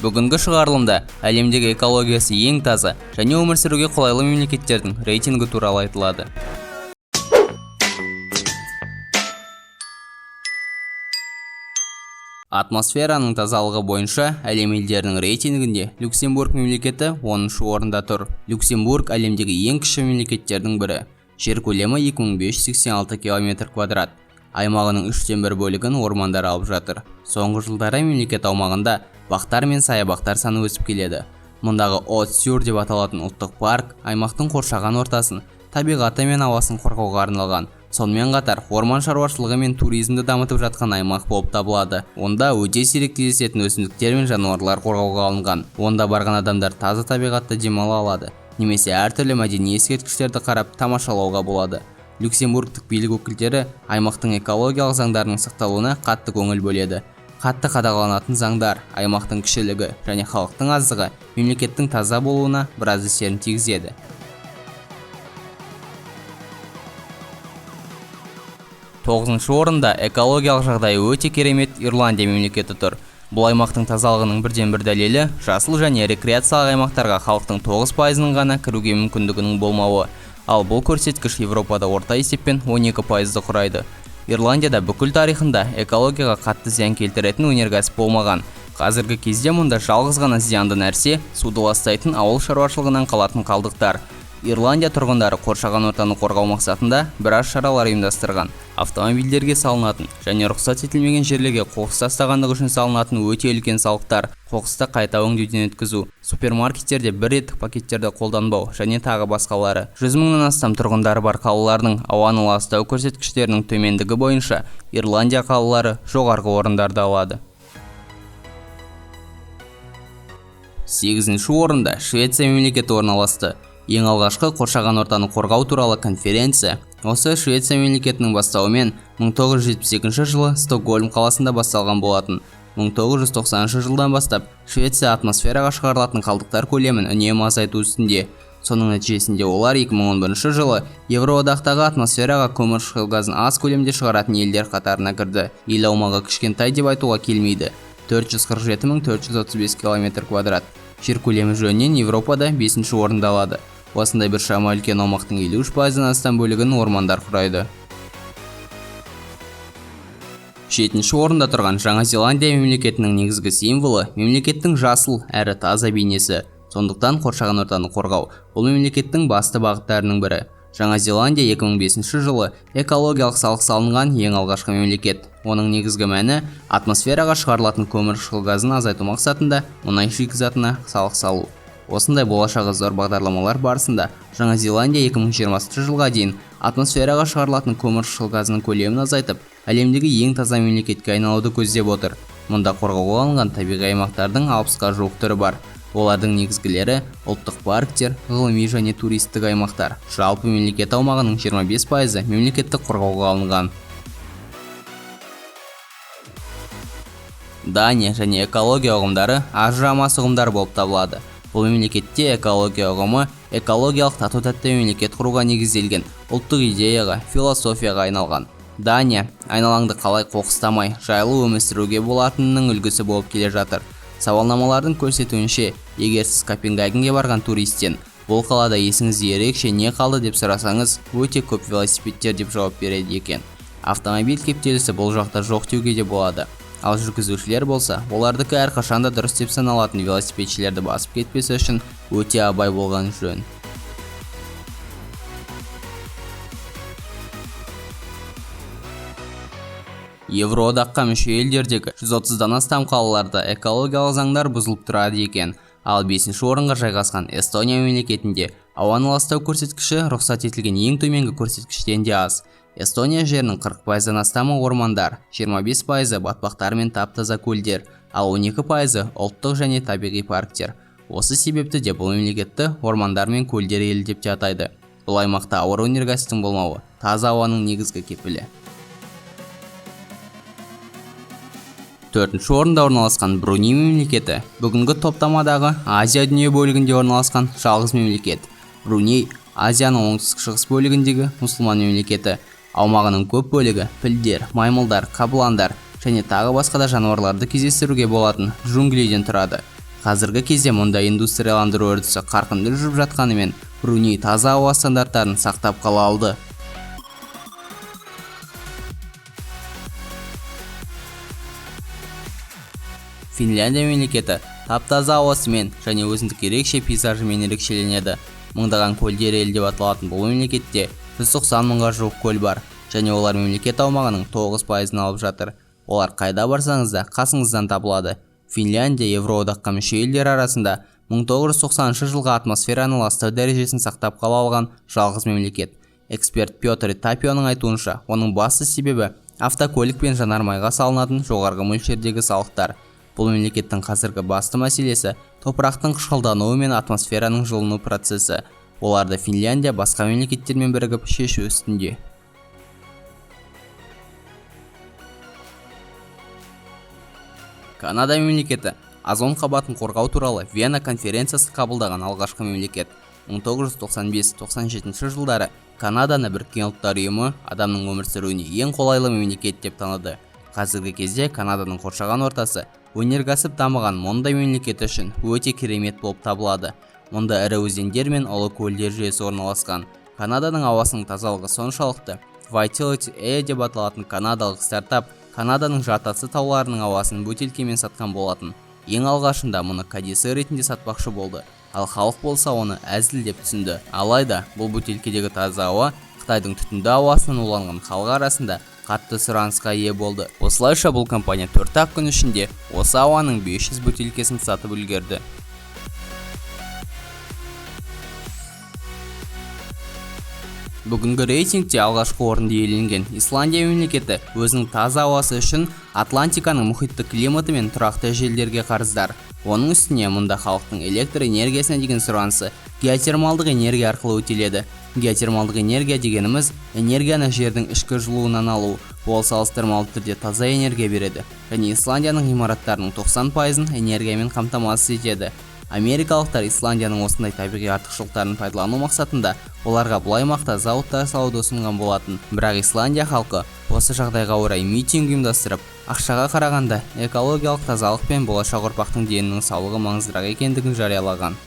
Бүгінгі шығарылымда әлемдегі экологиясы ең таза және өмір сүруге қолайлы мемлекеттердің рейтингі туралы айтылады. Атмосфераның тазалығы бойынша әлем елдерінің рейтингінде Люксембург мемлекеті 10-шы орында тұр. Люксембург әлемдегі ең кіші мемлекеттердің бірі. Жер көлемі 2586 км квадрат. Аймағының 3/1 бөлігін ормандар алып жатыр. Соңғы жылдары мемлекет аумағында бақтар мен саябақтар саны өсіп келеді. Мұндағы От-Сюр деп аталатын ұлттық парк аймақтың қоршаған ортасын, табиғаты мен ауасын қорғауға арналған. Сонымен қатар орман шаруашылығы мен туризмді дамытып жатқан аймақ болып табылады. Онда өте сирек кездесетін өсімдіктер мен жануарлар қорғауға алынған. Онда барған адамдар таза табиғатта демала алады, немесе әртүрлі мәдени ескерткіштерді қарап тамашалауға болады. Люксембургтік билік өкілдері аймақтың экологиялық заңдарының сақталуына қатты көңіл бөледі. Қатты қадағаланатын заңдар аймақтың кішілігі және халықтың аздығы мемлекеттің таза болуына біраз әсерін тигізеді. 9-шы орында экологиялық жағдайы өте керемет Ирландия мемлекеті тұр. Бұл аймақтың тазалығының бірден-бір дәлелі жасыл және рекреациялық аймақтарға халықтың 9%-ның ғана кіруге мүмкіндігінің болмауы. Ал бұл көрсеткіш Европада орта есеппен 12%-ды құрайды. Ирландияда бүкіл тарихында экологияға қатты зиян келтіретін өнеркәсіп болмаған. Қазіргі кезде мұнда жалғыз ғана зиянды нәрсе суды ластайтын ауыл шаруашылығынан қалатын қалдықтар. Ирландия тұрғындары қоршаған ортаны қорғау мақсатында біраз шаралар ұйымдастырған. Автомобильдерге салынатын және рұқсат етілмеген жерлерге қоқыс тастағандығы үшін салынатын өте үлкен салықтар, қоқысты қайта өңдеуден өткізу, супермаркеттерде бір реттік пакеттерді қолданбау және тағы басқалары. 100 мыңнан астам тұрғындары бар қалалардың ауаны ластау көрсеткіштерінің төмендігі бойынша Ирландия қалалары жоғарғы орындарды алады. 8-ші орында Швеция мемлекеті орналасты. Ең алғашқы қоршаған ортаны қорғау туралы конференция осы Швеция мемлекетінің бастауымен 1972 жылы Стокгольм қаласында басталған болатын. 1990 жылдан бастап Швеция атмосфераға шығарылатын қалдықтар көлемін үнемі азайту үстінде. Соның нәтижесінде олар 2011 жылы Евроодақтағы атмосфераға көмірқышқыл газын аз көлемде шығаратын елдер қатарына кірді. Ел аумағы кішкентай деп айтуға келмейді. 447.435 км квадрат. Жер көлемі жөнінен Европада 5-ші орында алады. Осындай бір шама үлкен аумақтың 53%-нан астам бөлігін ормандар құрайды. 7-ші орында тұрған Жаңа Зеландия мемлекетінің негізгі символы мемлекеттің жасыл әрі таза бейнесі. Сондықтан қоршаған ортаны қорғау бұл мемлекеттің басты бағыттарының бірі. Жаңа Зеландия 2005 жылы экологиялық салық салынған ең алғашқы мемлекет. Оның негізгі мәні атмосфераға шығарылатын көмірқышқыл газын азайту мақсатында мұнай шикізатына салық салу. Осындай болашағы зор бағдарламалар барысында Жаңа Зеландия 2020 жылға дейін атмосфераға шығарылатын көмірқышқыл газының көлемін азайтып, әлемдегі ең таза мемлекетке айналуды көздеп отыр. Мұнда қорғауға алынған табиғи аймақтардың 60-ға жуық түрі бар. Олардың негізгілері ұлттық парктер, ғылыми және туристік аймақтар. Жалпы мемлекет аумағының 25%-ы мемлекеттік қорғауға алынған. Дания және экология ұғымдары ажырамас ұғымдар болып табылады. Бұл мемлекетте экология ұғымы экологиялық тату-тәтті мемлекет құруға негізделген ұлттық идеяға, философияға айналған. Дания айналаңды қалай қоқыстамай, жайлы өмір сүруге болатынының үлгісі болып келе жатыр. Сауалнамалардың көрсетуінше, егер сіз Копенгагенге барған туристен, бұл қалада есіңізде ерекше не қалды деп сұрасаңыз, өте көп велосипедтер деп жауап береді екен. Автомобиль кептелісі бұл жақта жоқ деуге де болады. Ал жүргізушілер болса, олардікі әрқашанда дұрыс деп саналатын велосипедшілерді басып кетпесі үшін өте абай болған жөн. Евроодаққа мүше елдердегі 130-дан астам қалаларда экологиялық заңдар бұзылып тұрады екен. Ал 5-ші орынға жайғасқан Эстония мемлекетінде ауаны ластау көрсеткіші рұқсат етілген ең төменгі көрсеткіштен де аз. Эстония жерінің 40%-нан астамы ормандар, 25%-ы батпақтар мен тап-таза көлдер, ал 12%-ы ұлттық және табиғи парктер. Осы себепті де бұл мемлекетті ормандар мен көлдер елі деп те атайды. Бұл аймақта ауыр өнеркәсіптің болмауы таза ауаның негізгі кепілі. 4-ші орында орналасқан Бруней мемлекеті бүгінгі топтамадағы Азия дүние бөлігінде орналасқан жалғыз мемлекет. Бруней Азияның оңтүстік-шығыс бөлігіндегі мұсылман мемлекеті. Аумағының көп бөлігі пілдер, маймылдар, қабыландар және тағы басқа да жануарларды кездестіруге болатын джунглиден тұрады. Қазіргі кезде мұнда индустрияландыру үрдісі қарқынды жүріп жатқанымен, Бруней таза ауа стандарттарын сақтап қала алды. Финляндия мемлекеті тап-таза ауасымен және өзіндік ерекше пейзажымен ерекшеленеді. Мыңдаған көлдер елі деп аталатын бұл мемлекетте 190 мыңға жуық көл бар, және олар мемлекет аумағының 9% алып жатыр. Олар қайда барсаңыз да қасыңыздан табылады. Финляндия Евроодаққа мүше елдер арасында 1990 жылға атмосфераны ластау дәрежесін сақтап қала алған жалғыз мемлекет. Эксперт Петр Тапионың айтуынша, оның басты себебі автокөлік пен жанармайға салынатын жоғарғы мөлшердегі салықтар. Бұл мемлекеттің қазіргі басты мәселесі топырақтың қышқылдануы мен атмосфераның жылыну процесі. Оларды Финляндия басқа мемлекеттермен бірігіп шешу үстінде. Канада мемлекеті озон қабатын қорғау туралы Вена конференциясы қабылдаған алғашқы мемлекет. 1995-97 жылдары Канаданы Біріккен ұлттар ұйымы адамның өмір сүруіне ең қолайлы мемлекет деп таныды. Қазіргі кезде Канаданың қоршаған ортасы өнеркәсіп дамыған мұндай мемлекет үшін өте керемет болып табылады. Мұнда ірі өзендер мен ұлы көлдер жүйесі орналасқан. Канаданың ауасының тазалығы соншалықты, Vitality Air деп аталатын канадалық стартап Канаданың жартасы тауларының ауасын бөтелкемен сатқан болатын. Ең алғашында мұны кәдесі ретінде сатпақшы болды, ал халық болса оны әзіл деп түсінді. Алайда бұл бөтелкедегі таза ауа Қытайдың түтінді ауасынан уланған халық арасында қатты сұранысқа ие болды. Осылайша бұл компания 4 күн ішінде осы ауаның 500 бөтелкесін сатып үлгерді. Бүгінгі рейтингте алғашқы орынды иеленген Исландия мемлекеті өзінің таза ауасы үшін Атлантиканың мұхитты климаты мен тұрақты желдерге қарыздар. Оның үстіне мұнда халықтың электр энергиясына деген сұранысы геотермалдық энергия арқылы өтеледі. Геотермалдық энергия дегеніміз энергияны жердің ішкі жылуынан алу. Ол салыстырмалы түрде таза энергия береді, және Исландияның ғимараттарының 90%-ын энергиямен қамтамасыз етеді. Америкалықтар Исландияның осындай табиғи артықшылықтарын пайдалану мақсатында оларға бұл аймақта зауыттар салуды ұсынған болатын. Бірақ Исландия халқы осы жағдайға орай митинг ұйымдастырып, ақшаға қарағанда экологиялық тазалық пен болашақ ұрпақтың денінің саулығы маңыздырақ екендігін жариялаған.